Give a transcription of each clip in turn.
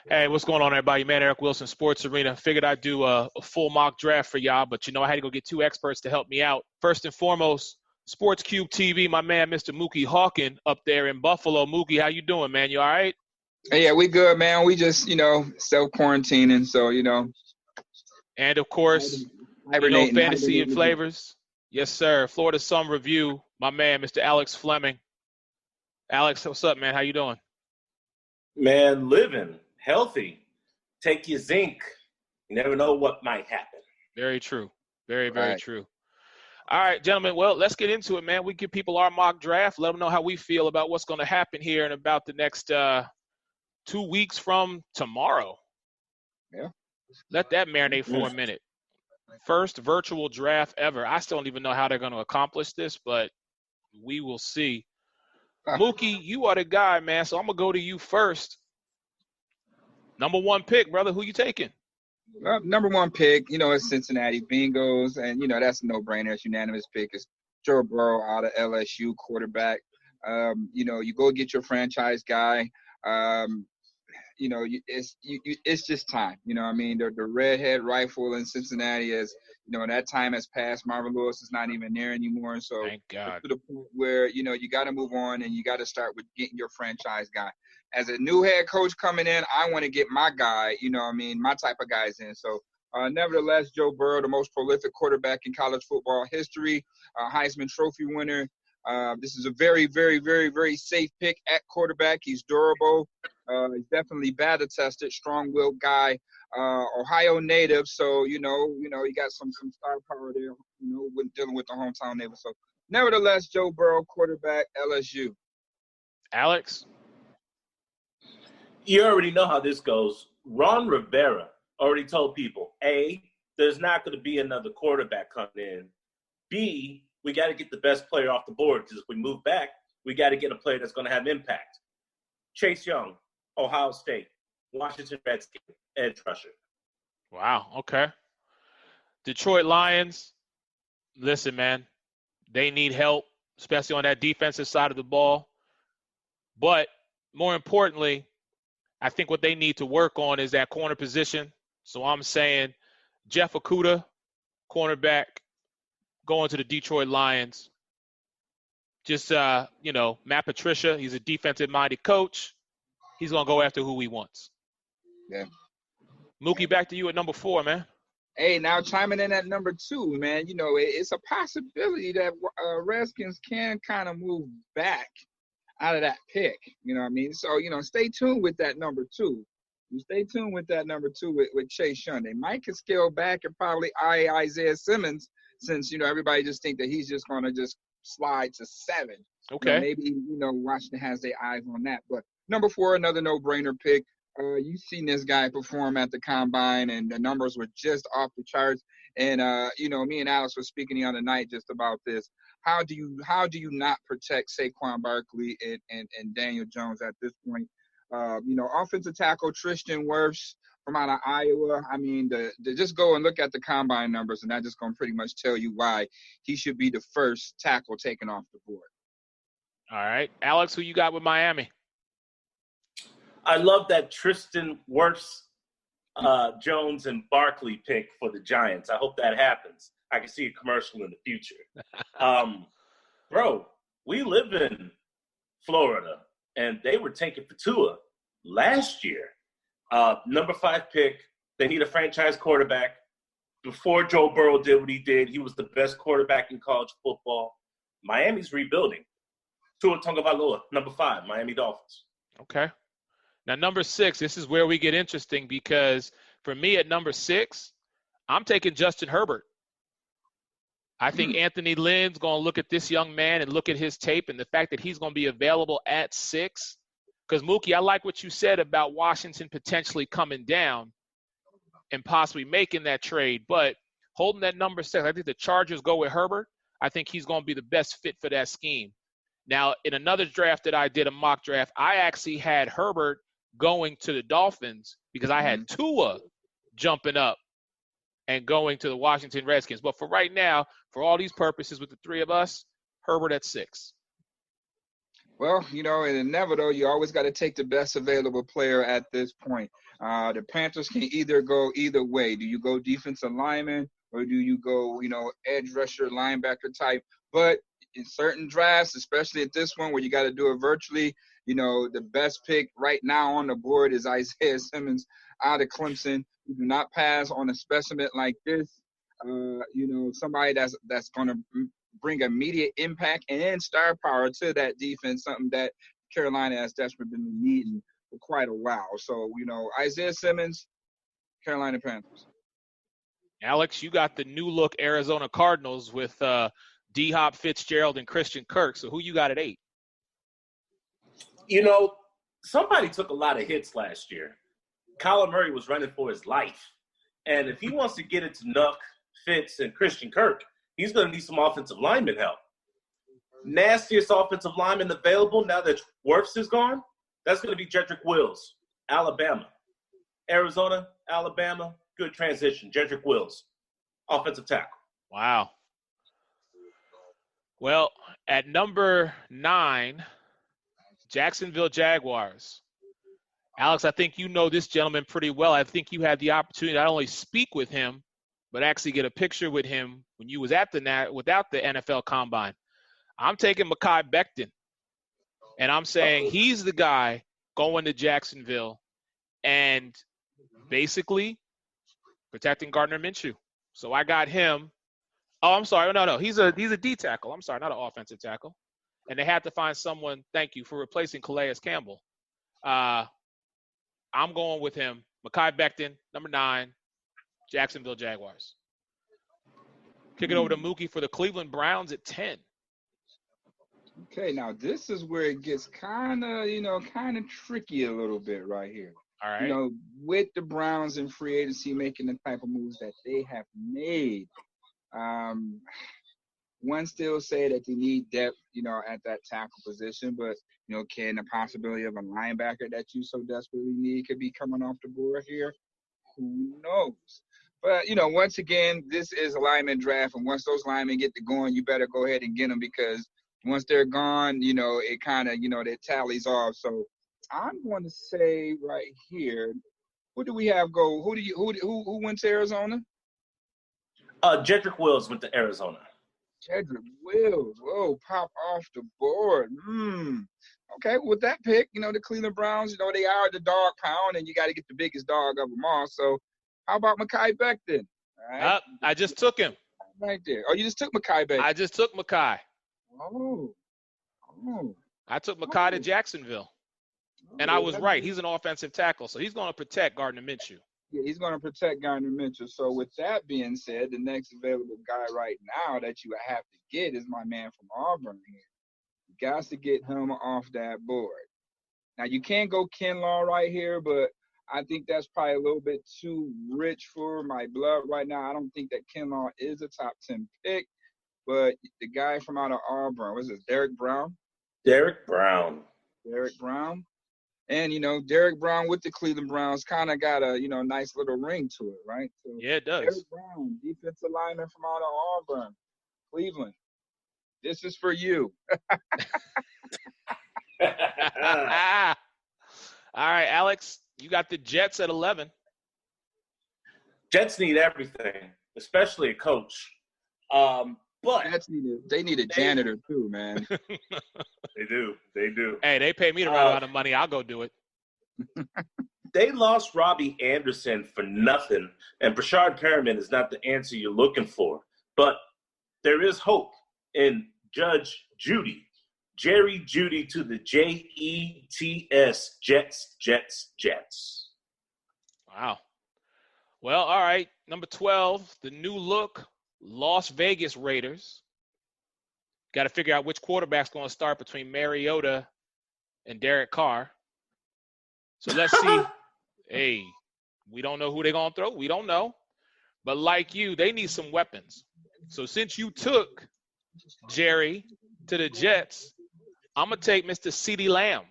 Hey, what's going on, everybody? Man, Eric Wilson, Sports Arena. Figured I'd do a full mock draft for y'all, but I had to go get two experts to help me out. First and foremost, Sports Cube TV, my man, Mr. Mookie Hawkin up there in Buffalo. Mookie, how you doing, man? You all right? Yeah, we good, man. We just, self-quarantining, so, And, of course, hibernating. Fantasy and Flavors. Yes, sir. Florida Sun Review, my man, Mr. Alex Fleming. Alex, what's up, man? How you doing? Man, living healthy. Take your zinc. You never know what might happen. Very true. Very, very true. All right, gentlemen. Well, let's get into it, man. We give people our mock draft. Let them know how we feel about what's going to happen here in about the next 2 weeks from tomorrow. Yeah. Let that marinate for a minute. First virtual draft ever. I still don't even know how they're going to accomplish this, but we will see. Mookie, you are the guy, man, so I'm going to go to you first. Number one pick, brother. Who you taking? Number one pick, is Cincinnati Bengals, and, that's a no-brainer. It's unanimous pick. It's Joe Burrow out of LSU, quarterback. You go get your franchise guy. It's just time. The redhead rifle in Cincinnati is, that time has passed. Marvin Lewis is not even there anymore. So thank God. To the point where, you got to move on and you got to start with getting your franchise guy. As a new head coach coming in, I want to get my guy, my type of guys in. So nevertheless, Joe Burrow, the most prolific quarterback in college football history, Heisman Trophy winner. This is a very, very, very, very safe pick at quarterback. He's durable. He's definitely battle tested, strong-willed guy. Ohio native, so he got some star power there. When dealing with the hometown neighbor. So, nevertheless, Joe Burrow, quarterback, LSU. Alex, you already know how this goes. Ron Rivera already told people: A, there's not going to be another quarterback coming in. B, we got to get the best player off the board because if we move back, we got to get a player that's going to have impact. Chase Young, Ohio State, Washington Redskins, edge rusher. Wow, okay. Detroit Lions, listen, man, they need help, especially on that defensive side of the ball. But more importantly, I think what they need to work on is that corner position. So I'm saying Jeff Okudah, cornerback, going to the Detroit Lions. Just, Matt Patricia, he's a defensive-minded coach. He's going to go after who he wants. Yeah. Mookie, back to you at number 4, man. Hey, now chiming in at number 2, man, it's a possibility that Redskins can kind of move back out of that pick. So, stay tuned with that number 2. You stay tuned with that number 2 with Chase Young. They might can scale back and probably eye Isaiah Simmons since, everybody just think that he's just going to just slide to 7. Okay. Maybe, Washington has their eyes on that. But number 4, another no-brainer pick. You've seen this guy perform at the combine, and the numbers were just off the charts. And me and Alex were speaking the other night just about this. How do you not protect Saquon Barkley and Daniel Jones at this point? Offensive tackle Tristan Wirfs from out of Iowa. I mean, just go and look at the combine numbers, and that's just going to pretty much tell you why he should be the first tackle taken off the board. All right, Alex, who you got with Miami? I love that Tristan Wirfs, Jones, and Barkley pick for the Giants. I hope that happens. I can see a commercial in the future. Bro, we live in Florida, and they were tanking for Tua last year. Number 5 pick. They need a franchise quarterback. Before Joe Burrow did what he did, he was the best quarterback in college football. Miami's rebuilding. Tua Tagovailoa, number 5, Miami Dolphins. Okay. Now, number 6, this is where we get interesting because for me at number 6, I'm taking Justin Herbert. I think Anthony Lynn's going to look at this young man and look at his tape and the fact that he's going to be available at 6. Because, Mookie, I like what you said about Washington potentially coming down and possibly making that trade. But holding that number 6, I think the Chargers go with Herbert. I think he's going to be the best fit for that scheme. Now, in another draft that I did, a mock draft, I actually had Herbert going to the Dolphins because I had Tua jumping up and going to the Washington Redskins. But for right now, for all these purposes with the 3 of us, Herbert at 6. Well, you know, in Nevada, you always got to take the best available player at this point. The Panthers can either go either way. Do you go defensive lineman or do you go, you know, edge rusher, linebacker type? But in certain drafts, especially at this one where you got to do it virtually, you know, the best pick right now on the board is Isaiah Simmons out of Clemson. You do not pass on a specimen like this. You know, somebody that's going to bring immediate impact and star power to that defense, something that Carolina has desperately been needing for quite a while. So, you know, Isaiah Simmons, Carolina Panthers. Alex, you got the new look Arizona Cardinals with D-Hop, Fitzgerald, and Christian Kirk. So who you got at 8? You know, somebody took a lot of hits last year. Kyler Murray was running for his life. And if he wants to get it to Nuck, Fitz, and Christian Kirk, he's going to need some offensive lineman help. Nastiest offensive lineman available now that Wirfs is gone, that's going to be Jedrick Wills, Alabama. Arizona, Alabama, good transition. Jedrick Wills, offensive tackle. Wow. Well, at number 9, Jacksonville Jaguars. Alex, I think you know this gentleman pretty well. I think you had the opportunity to not only speak with him, but actually get a picture with him when you was at without the NFL Combine. I'm taking Mekhi Becton, and I'm saying he's the guy going to Jacksonville and basically protecting Gardner Minshew. So I got him. Oh, I'm sorry. No. He's a D tackle. I'm sorry, not an offensive tackle. And they had to find someone, thank you, for replacing Calais Campbell. I'm going with him. Mekhi Becton, number 9, Jacksonville Jaguars. Kick it over to Mookie for the Cleveland Browns at 10. Okay, now this is where it gets kind of tricky a little bit right here. All right. You know, with the Browns in free agency making the type of moves that they have made, one still say that they need depth, you know, at that tackle position, but, you know, can the possibility of a linebacker that you so desperately need could be coming off the board here? Who knows? But, you know, once again, this is a lineman draft, and once those linemen get to going, you better go ahead and get them, because once they're gone, you know, it kind of, you know, that tallies off. So I'm going to say right here, what do we have go? Who went to Arizona? Jedrick Wills went to Arizona. Jedrick Wills. Whoa, pop off the board. Okay, with that pick, you know, the Cleveland Browns, you know, they are the dog pound, and you got to get the biggest dog of them all. So how about Mekhi Becton? All right. I just took him. Right there. Oh, you just took Mekhi Becton. I just took Mekhi. Oh. I took Mekhi to Jacksonville. And I was right. He's an offensive tackle, so he's going to protect Gardner Minshew. Yeah, he's going to protect Gardner Minshew. So with that being said, the next available guy right now that you have to get is my man from Auburn here. You got to get him off that board. Now, you can't go Kinlaw right here, but I think that's probably a little bit too rich for my blood right now. I don't think that Kinlaw is a top 10 pick, but the guy from out of Auburn, what's this, Derek Brown? Derek Brown. And, you know, Derek Brown with the Cleveland Browns kind of got a, you know, nice little ring to it, right? So yeah, it does. Derek Brown, defensive lineman from out of Auburn, Cleveland. This is for you. All right, Alex, you got the Jets at 11. Jets need everything, especially a coach. But they need a janitor too, man. They do. Hey, they pay me the right amount of money. I'll go do it. They lost Robbie Anderson for nothing, and Brashard Perriman is not the answer you're looking for. But there is hope in Judge Judy. Jerry Jeudy to the Jets. Jets. Wow. Well, all right. Number 12, the new look Las Vegas Raiders. Got to figure out which quarterback's going to start between Mariota and Derek Carr. So let's see. Hey, we don't know who they're going to throw. We don't know. But like you, they need some weapons. So since you took Jerry to the Jets, I'm going to take Mr. CeeDee Lamb,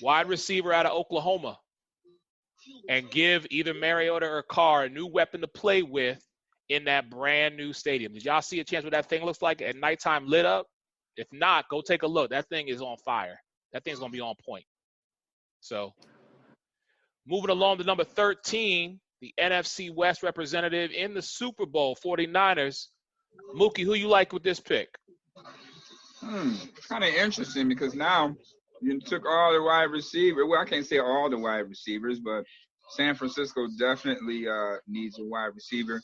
wide receiver out of Oklahoma, and give either Mariota or Carr a new weapon to play with in that brand new stadium. Did y'all see a chance what that thing looks like at nighttime lit up? If not, go take a look. That thing is on fire. That thing's going to be on point. So moving along to number 13, the NFC West representative in the Super Bowl, 49ers. Mookie, who you like with this pick? Kind of interesting because now you took all the wide receivers. Well, I can't say all the wide receivers, but San Francisco definitely needs a wide receiver,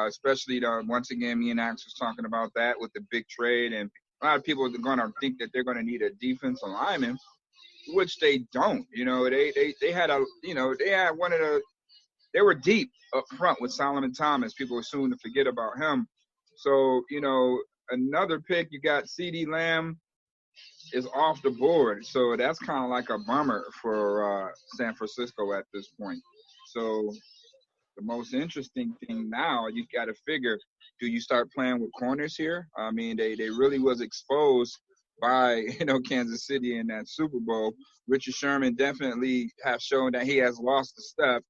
especially once again, me and Axe was talking about that with the big trade, and a lot of people are going to think that they're going to need a defensive lineman, which they don't. You know, they had one of the. They were deep up front with Solomon Thomas. People were soon to forget about him. So, you know, another pick, you got CeeDee Lamb is off the board. So that's kind of like a bummer for San Francisco at this point. So the most interesting thing now, you got to figure, do you start playing with corners here? I mean, they really was exposed by, Kansas City in that Super Bowl. Richard Sherman definitely have shown that he has lost a step.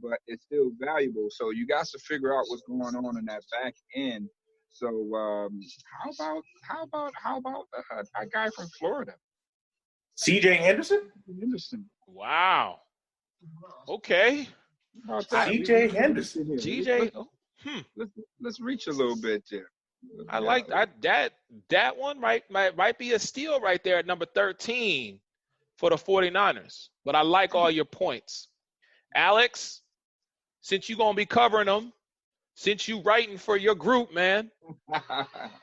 But it's still valuable. So you got to figure out what's going on in that back end. So how about a guy from Florida, C.J. Henderson? Wow. Okay. C.J. Henderson. G.J. Let's reach a little bit there. I like that one. Might be a steal right there at number 13 for the 49ers. But I like all your points. Alex, since you're going to be covering them, since you writing for your group, man,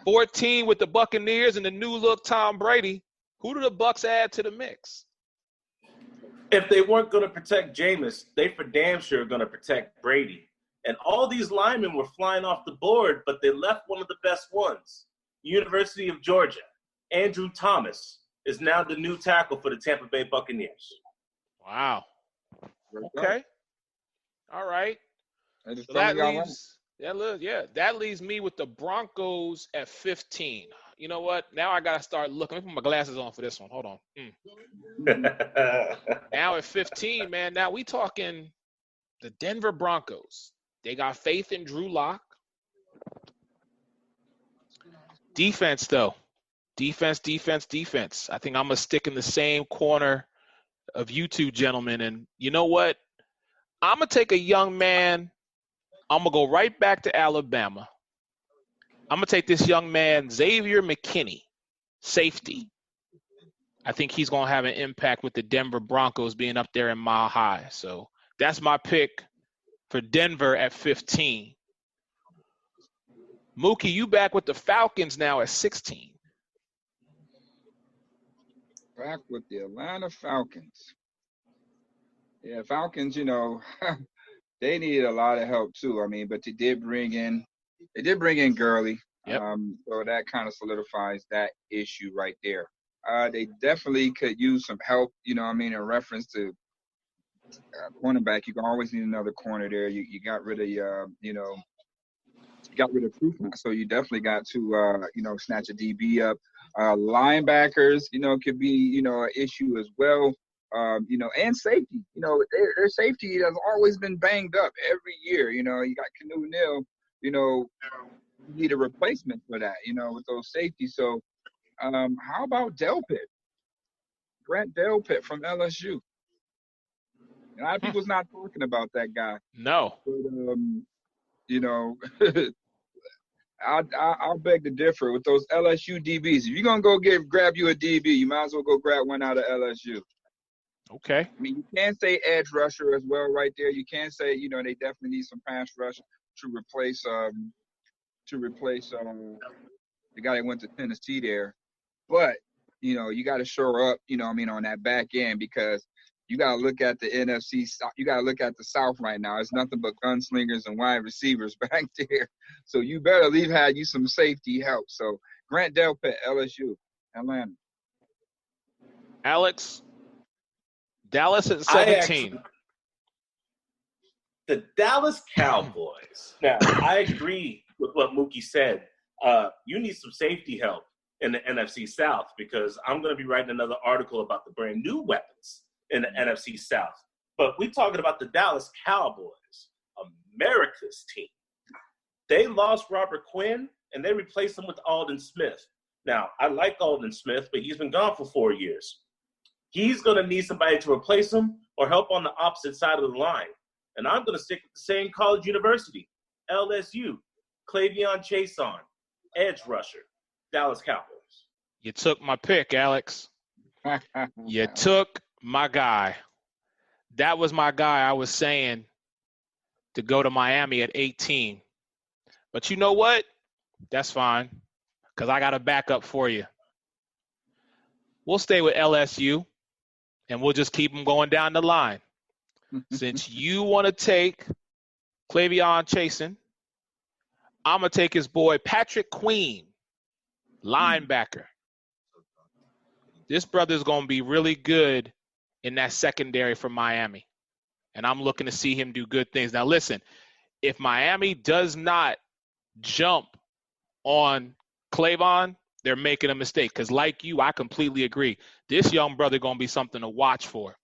14 with the Buccaneers and the new look Tom Brady, who do the Bucs add to the mix? If they weren't going to protect Jameis, they for damn sure are going to protect Brady. And all these linemen were flying off the board, but they left one of the best ones. University of Georgia, Andrew Thomas, is now the new tackle for the Tampa Bay Buccaneers. Wow. Okay. All right. So that leaves me with the Broncos at 15. You know what? Now I got to start looking. Let me put my glasses on for this one. Hold on. Now at 15, man, now we talking the Denver Broncos. They got faith in Drew Lock. Defense, though. Defense. I think I'm going to stick in the same corner of you two gentlemen. And you know what? I'm going to take a young man. I'm going to go right back to Alabama. I'm going to take this young man, Xavier McKinney, safety. I think he's going to have an impact with the Denver Broncos being up there in Mile High. So that's my pick for Denver at 15. Mookie, you back with the Falcons now at 16. Back with the Atlanta Falcons. Yeah, Falcons, they needed a lot of help too. I mean, but they did bring in Gurley. Yep. So that kind of solidifies that issue right there. They definitely could use some help, in reference to cornerback. You can always need another corner there. You got rid of you got rid of Prufant, so you definitely got to snatch a DB up. Linebackers, could be an issue as well. And safety. Their safety has always been banged up every year. You got Canu Neal. You need a replacement for that. With those safeties. So, how about Delpit? Grant Delpit from LSU. A lot of people's not talking about that guy. No. But, I'll beg to differ with those LSU DBs. If you're gonna go grab you a DB, you might as well go grab one out of LSU. Okay. I mean, you can say edge rusher as well, right there. You can say, they definitely need some pass rush to replace the guy that went to Tennessee there. But you got to shore up, on that back end, because you got to look at the NFC. You got to look at the South right now. It's nothing but gunslingers and wide receivers back there. So you better had you some safety help. So Grant Delpit, LSU, Atlanta. Alex, Dallas at 17. The Dallas Cowboys. Now, I agree with what Mookie said. You need some safety help in the NFC South, because I'm going to be writing another article about the brand new weapons in the NFC South. But we're talking about the Dallas Cowboys, America's team. They lost Robert Quinn, and they replaced him with Aldon Smith. Now, I like Aldon Smith, but he's been gone for 4 years. He's going to need somebody to replace him or help on the opposite side of the line. And I'm going to stick with the same college university, LSU, Clavion Chason, edge rusher, Dallas Cowboys. You took my pick, Alex. You took my guy. That was my guy I was saying to go to Miami at 18. But you know what? That's fine, because I got a backup for you. We'll stay with LSU, and we'll just keep them going down the line. Since you want to take Clavion Chason, I'm going to take his boy Patrick Queen, linebacker. This brother's going to be really good in that secondary for Miami, and I'm looking to see him do good things. Now, listen, if Miami does not jump on Clavion, they're making a mistake, because like you, I completely agree. This young brother going to be something to watch for.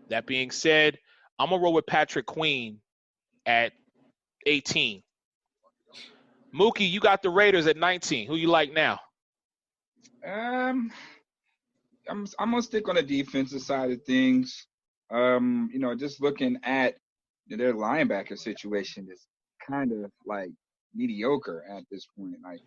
That being said, I'm going to roll with Patrick Queen at 18. Mookie, you got the Raiders at 19. Who you like now? I'm gonna stick on the defensive side of things. Just looking at their linebacker situation is kind of like mediocre at this point. Like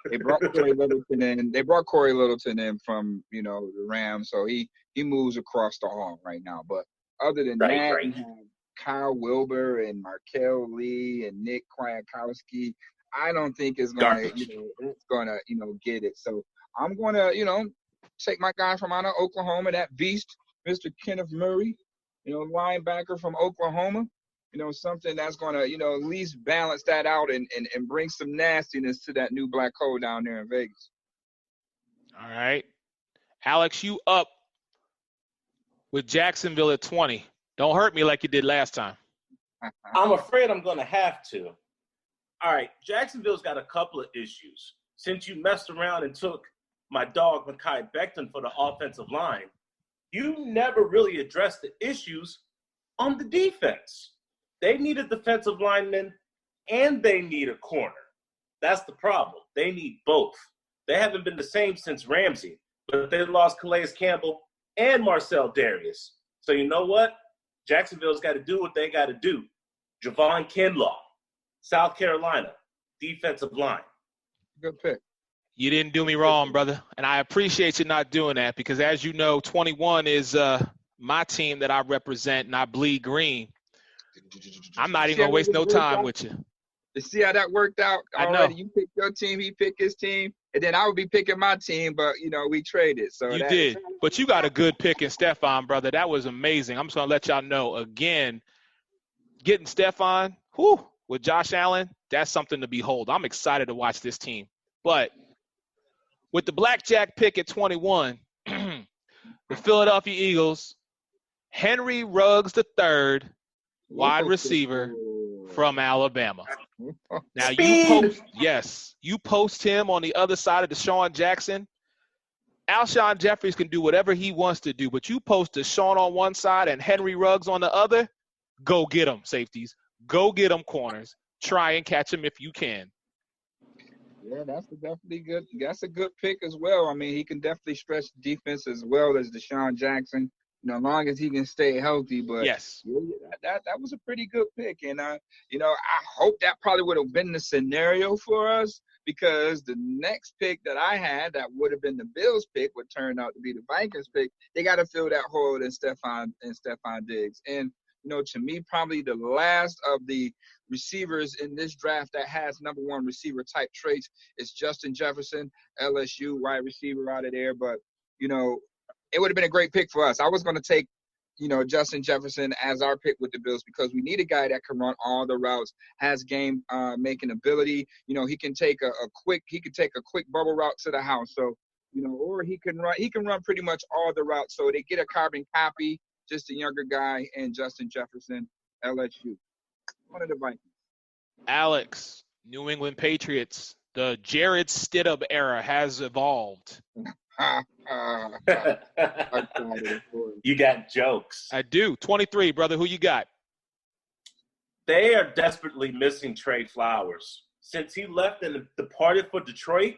they brought Corey Littleton in. They brought Corey Littleton in from the Rams, so he moves across the hall right now. But other than that, you have Kyle Wilber and Markel Lee and Nick Kwiatkowski. I don't think it's gonna get it. So I'm gonna take my guy from out of Oklahoma, that beast, Mr. Kenneth Murray, linebacker from Oklahoma. Something that's going to, at least balance that out and bring some nastiness to that new black hole down there in Vegas. All right. Alex, you up with Jacksonville at 20. Don't hurt me like you did last time. I'm afraid I'm going to have to. All right, Jacksonville's got a couple of issues. Since you messed around and took my dog, Mekhi Becton, for the offensive line, you never really addressed the issues on the defense. They need a defensive lineman, and they need a corner. That's the problem. They need both. They haven't been the same since Ramsey, but they lost Calais Campbell and Marcel Darius. So you know what? Jacksonville's got to do what they got to do. Javon Kinlaw, South Carolina, defensive line. Good pick. You didn't do me wrong, brother, and I appreciate you not doing that, because as you know, 21 is my team that I represent, and I bleed green. I'm not even going to waste no time with you. You see how that worked out already? I know. You picked your team, he picked his team, and then I would be picking my team, but, we traded. So you did, but you got a good pick in Stephon, brother. That was amazing. I'm just going to let y'all know, again, getting Stephon, with Josh Allen, that's something to behold. I'm excited to watch this team. But with the blackjack pick at 21, the Philadelphia Eagles, Henry Ruggs III, wide receiver from Alabama. Now you post him on the other side of Deshaun Jackson. Alshon Jeffries can do whatever he wants to do, but you post Deshaun on one side and Henry Ruggs on the other, go get him, safeties. Go get him, corners. Try and catch him if you can. Yeah, that's definitely good. That's a good pick as well. I mean, he can definitely stretch the defense as well as Deshaun Jackson. As long as he can stay healthy. But yes, that was a pretty good pick. And, I hope that probably would have been the scenario for us, because the next pick that I had that would have been the Bills pick would turn out to be the Vikings pick. They got to fill that hole in Stephon Diggs. And, to me, probably the last of the receivers in this draft that has number one receiver type traits is Justin Jefferson, LSU wide receiver out of there. But, it would have been a great pick for us. I was going to take, Justin Jefferson as our pick with the Bills, because we need a guy that can run all the routes, has game making ability. He can take a quick bubble route to the house. So, or he can run pretty much all the routes. So they get a carbon copy, just a younger guy, and Justin Jefferson, LSU. One of the Vikings. Alex, New England Patriots, the Jared Stidham era has evolved. You got jokes. I do. 23, brother. Who you got? They are desperately missing Trey Flowers. Since he left and departed for Detroit,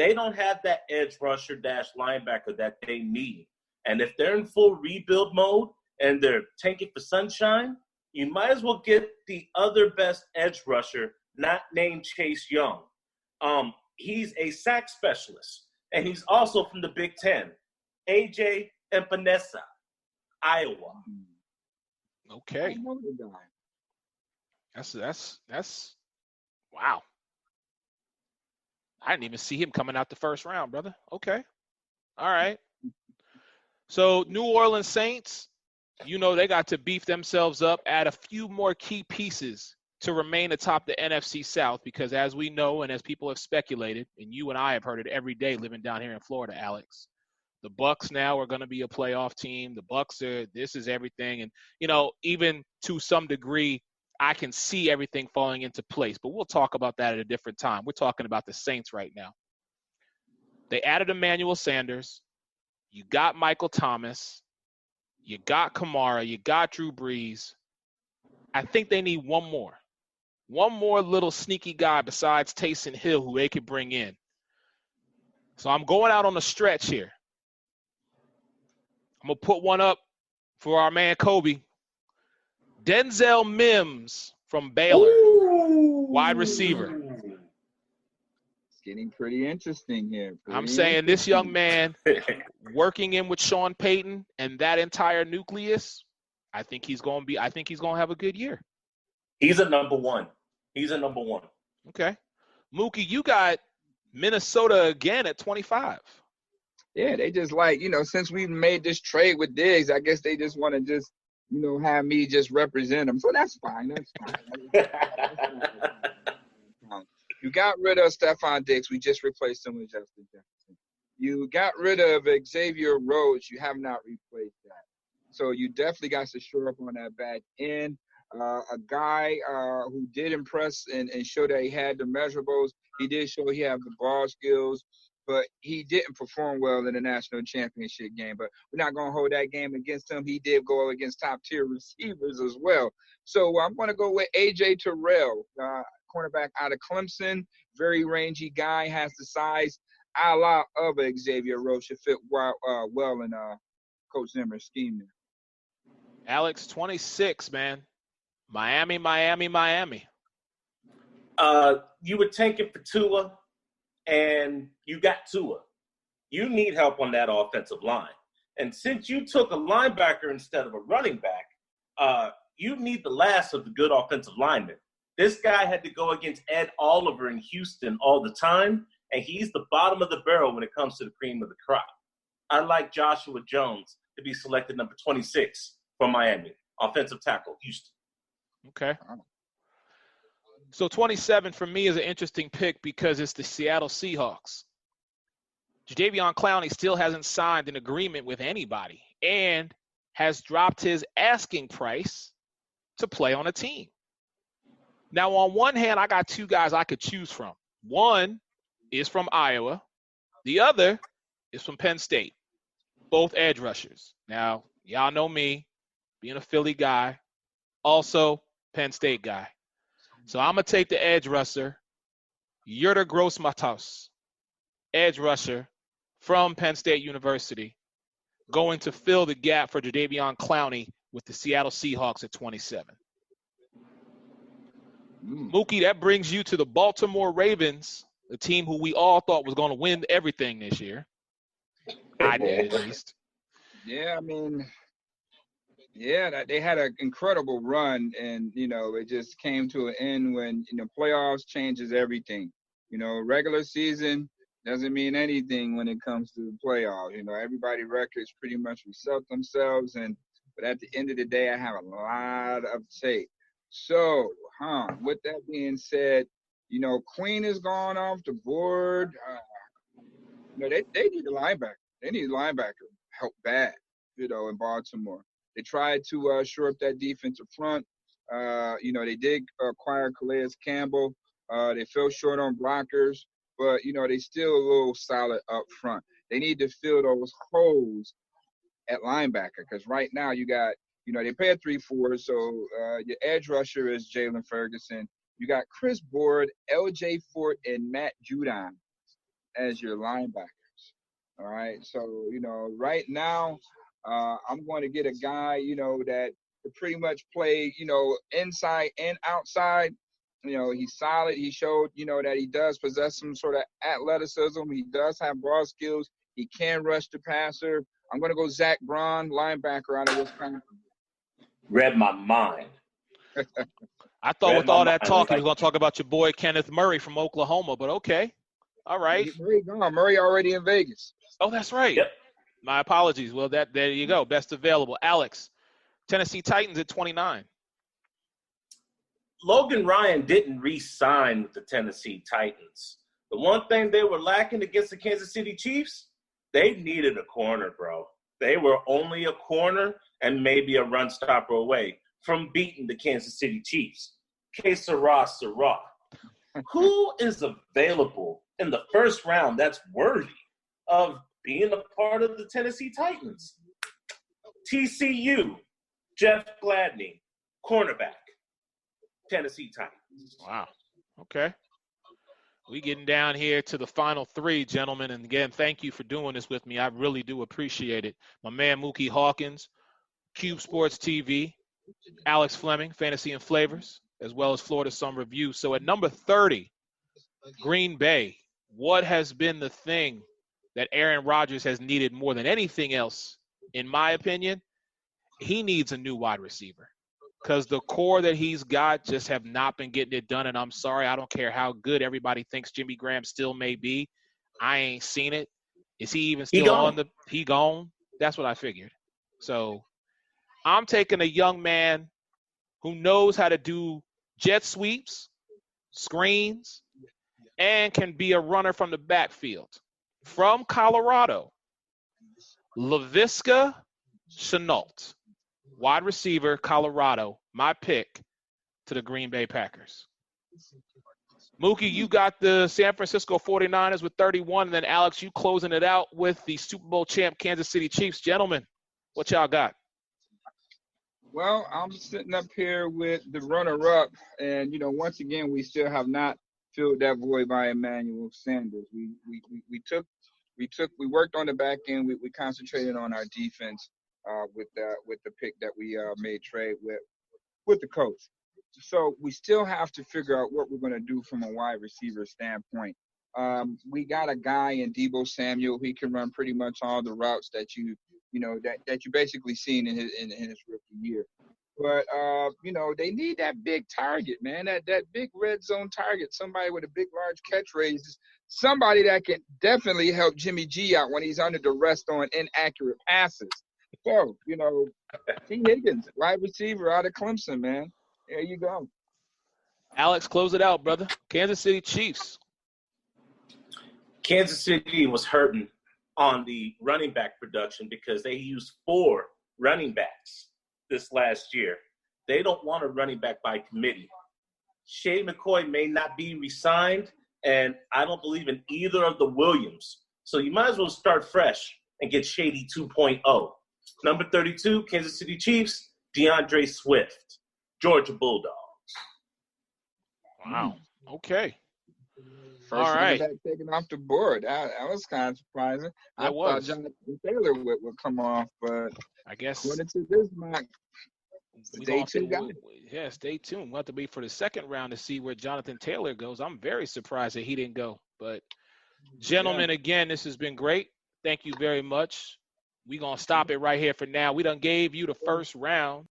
they don't have that edge rusher dash linebacker that they need. And if they're in full rebuild mode and they're tanking for sunshine, you might as well get the other best edge rusher, not named Chase Young. He's a sack specialist, and he's also from the Big Ten. AJ Epenesa, Iowa. Okay. That's wow. I didn't even see him coming out the first round, brother. Okay. All right. So New Orleans Saints, they got to beef themselves up, add a few more key pieces to remain atop the NFC South, because as we know and as people have speculated, and you and I have heard it every day living down here in Florida, Alex, the Bucs now are going to be a playoff team. The Bucs this is everything. And, even to some degree, I can see everything falling into place. But we'll talk about that at a different time. We're talking about the Saints right now. They added Emmanuel Sanders. You got Michael Thomas. You got Kamara. You got Drew Brees. I think they need one more. One more little sneaky guy besides Taysom Hill who they could bring in. So I'm going out on a stretch here. I'm going to put one up for our man Kobe. Denzel Mims from Baylor, wide receiver. It's getting pretty interesting here. I'm saying this young man working in with Sean Payton and that entire nucleus, I think he's going to have a good year. He's a number one. Okay. Mookie, you got Minnesota again at 25. Yeah, they just since we made this trade with Diggs, I guess they just want to just, have me just represent them. So that's fine. You got rid of Stephon Diggs. We just replaced him with Justin Jefferson. You got rid of Xavier Rhodes. You have not replaced that. So you definitely got to shore up on that back end. A guy who did impress and show that he had the measurables. He did show he had the ball skills, but he didn't perform well in the national championship game. But we're not going to hold that game against him. He did go against top-tier receivers as well. So I'm going to go with A.J. Terrell, cornerback out of Clemson. Very rangy guy, has the size a la of Xavier Rhodes, should fit well in Coach Zimmer's scheme there. Alex, 26, man. Miami. You were tanking for Tua, and you got Tua. You need help on that offensive line. And since you took a linebacker instead of a running back, you need the last of the good offensive linemen. This guy had to go against Ed Oliver in Houston all the time, and he's the bottom of the barrel when it comes to the cream of the crop. I like Joshua Jones to be selected number 26 from Miami, offensive tackle, Houston. Okay. So 27 for me is an interesting pick because it's the Seattle Seahawks. Jadeveon Clowney still hasn't signed an agreement with anybody and has dropped his asking price to play on a team. Now, on one hand, I got two guys I could choose from. One is from Iowa. The other is from Penn State. Both edge rushers. Now, y'all know me, being a Philly guy, also Penn State guy. So I'm going to take the edge rusher, Yetur Gross-Matos, edge rusher from Penn State University, going to fill the gap for Jadeveon Clowney with the Seattle Seahawks at 27. Mookie, that brings you to the Baltimore Ravens, a team who we all thought was going to win everything this year. I did, at least. Yeah, they had an incredible run, and, it just came to an end when, playoffs changes everything. Regular season doesn't mean anything when it comes to the playoffs. Everybody records pretty much reset themselves, but at the end of the day, I have a lot of tape. So, with that being said, Queen is gone off the board. They need a linebacker. They need a linebacker help bad, in Baltimore. They tried to shore up that defensive front. They did acquire Calais Campbell. They fell short on blockers, but, they still a little solid up front. They need to fill those holes at linebacker because right now you got, they pay a 3-4, so your edge rusher is Jalen Ferguson. You got Chris Board, L.J. Fort, and Matt Judon. as your linebackers. All right. So, right now, I'm going to get a guy, that pretty much play, inside and outside. He's solid. He showed, that he does possess some sort of athleticism. He does have ball skills. He can rush the passer. I'm going to go Zach Braun, linebacker out of Wisconsin. Read my mind. I thought with all that talk, he was going to talk about your boy Kenneth Murray from Oklahoma, but okay. All right. Murray gone. Murray already in Vegas. Oh, that's right. Yep. My apologies. Well, there you go. Best available. Alex, Tennessee Titans at 29. Logan Ryan didn't re-sign with the Tennessee Titans. The one thing they were lacking against the Kansas City Chiefs, they needed a corner, bro. They were only a corner and maybe a run stopper away from beating the Kansas City Chiefs. Que sera, sera. Who is available in the first round that's worthy of being a part of the Tennessee Titans? TCU, Jeff Gladney, cornerback, Tennessee Titans. Wow. Okay. We getting down here to the final three, gentlemen. And again, thank you for doing this with me. I really do appreciate it. My man Mookie Hawkins, Cube Sports TV, Alex Fleming, Fantasy and Flavors, as well as Florida Sun Review. So at number 30, Green Bay, what has been the thing that Aaron Rodgers has needed more than anything else, in my opinion? He needs a new wide receiver because the core that he's got just have not been getting it done. And I'm sorry, I don't care how good everybody thinks Jimmy Graham still may be. I ain't seen it. Is he even still on the – he gone? That's what I figured. So I'm taking a young man who knows how to do jet sweeps, screens, and can be a runner from the backfield. From Colorado, Laviska Shenault, wide receiver, Colorado, my pick to the Green Bay Packers. Mookie, you got the San Francisco 49ers with 31, and then Alex, you closing it out with the Super Bowl champ Kansas City Chiefs. Gentlemen, what y'all got? Well, I'm sitting up here with the runner-up, and once again, we still have not filled that void by Emmanuel Sanders. We worked on the back end. We concentrated on our defense with the pick that we made trade with the coach. So we still have to figure out what we're going to do from a wide receiver standpoint. We got a guy in Deebo Samuel. He can run pretty much all the routes that you basically seen in his rookie year. But they need that big target, man. That big red zone target. Somebody with a big, large catch raises. Somebody that can definitely help Jimmy G out when he's under duress on inaccurate passes. So, T. Higgins, wide receiver out of Clemson, man. There you go. Alex, close it out, brother. Kansas City Chiefs. Kansas City was hurting on the running back production because they used 4 running backs this last year. They don't want a running back by committee. Shady McCoy may not be re-signed, and I don't believe in either of the Williams. So you might as well start fresh and get Shady 2.0. Number 32, Kansas City Chiefs, DeAndre Swift, Georgia Bulldogs. Wow. Okay. First all right. Back taken off the board. That was kind of surprising. I thought Jonathan Taylor would come off, but I guess according to this mock, day 2 guy. Yeah, stay tuned. We'll have to wait for the second round to see where Jonathan Taylor goes. I'm very surprised that he didn't go. But, gentlemen, again, this has been great. Thank you very much. We're going to stop it right here for now. We done gave you the first round